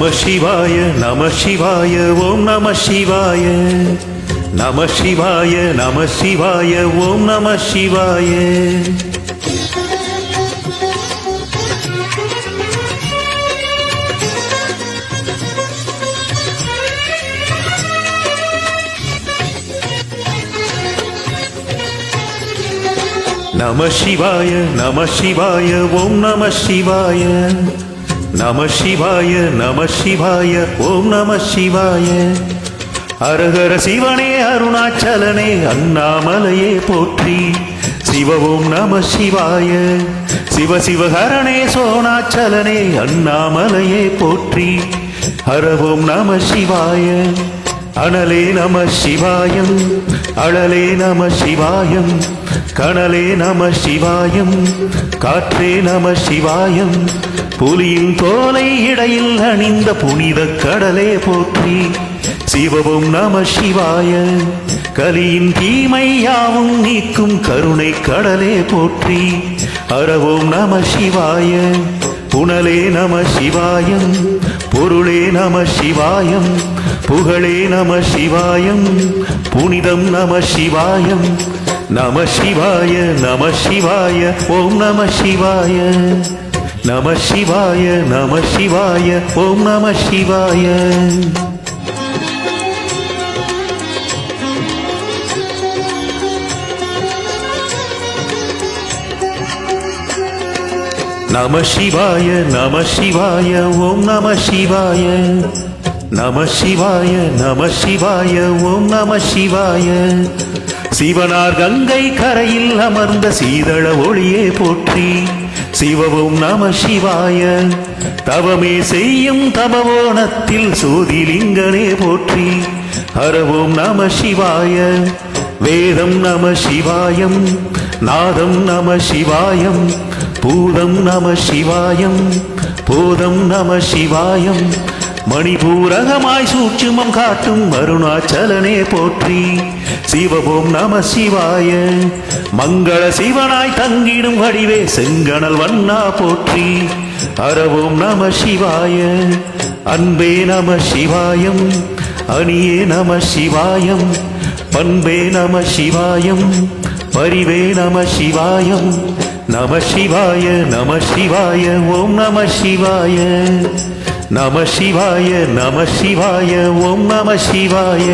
நம சிவாய நம சிவாய ஓம் நம சிவாய நம சிவாய நம சிவாய ஓம் நம சிவாய நம சிவாய நம சிவாய ஓம் நம சிவாய நம சிவாய நம சிவாய ஓம் நம சிவாய ஹரஹர சிவனே அருணாச்சலனே அண்ணாமலையே போற்றி சிவ ஓம் நம சிவாய சிவ சிவஹரணே சோணாச்சலனே அண்ணாமலையே போற்றி ஹர ஓம் நம சிவாய அனலே நம சிவாயம் அழலே நம சிவாயம் கனலே நம சிவாயம் காற்றே நம சிவாயம் புலியின் தோலை இடையில் அணிந்த புனித கடலே போற்றி சிவவும் நம சிவாய கலியின் தீமை யாவும் நீக்கும் கருணை கடலே போற்றி அறவோம் நம சிவாய புனலே நம சிவாயம் பொருளே நம சிவாயம் புகழே நம சிவாயம் புனிதம் நம சிவாயம் நம சிவாய நம சிவாய ஓம் நம சிவாய நம சிவாய நம சிவாய ஓம் நம சிவாய நம சிவாய நம சிவாய ஓம் நம சிவாய நம சிவாய நம சிவாய ஓம் நம சிவாய சிவனார் கங்கை கரையில் அமர்ந்த சீதள ஒளியே போற்றி சிவவும் நம சிவாய தவமே செய்யும் தபவோணத்தில் சோதிலிங்கனே போற்றி ஹரவோம் நம சிவாய வேதம் நம சிவாயம் நாதம் நம சிவாயம் பூதம் நம சிவாயம் போதம் நம சிவாயம் மணிபூரகமாய் சூட்சுமம் காட்டும் அருணாச்சலனே போற்றி சிவபோம் நம சிவாய மங்கள சிவனாய் தங்கிடும் வடிவே செங்கணல் வண்ணா போற்றி அறவோம் நம சிவாய அன்பே நம சிவாயம் அணியே நம சிவாயம் பண்பே நம சிவாயம் பரிவே நம சிவாயம் நம சிவாய நம சிவாய ஓம் நம சிவாய நம சிவாய நம சிவாய ஓம் நம சிவாய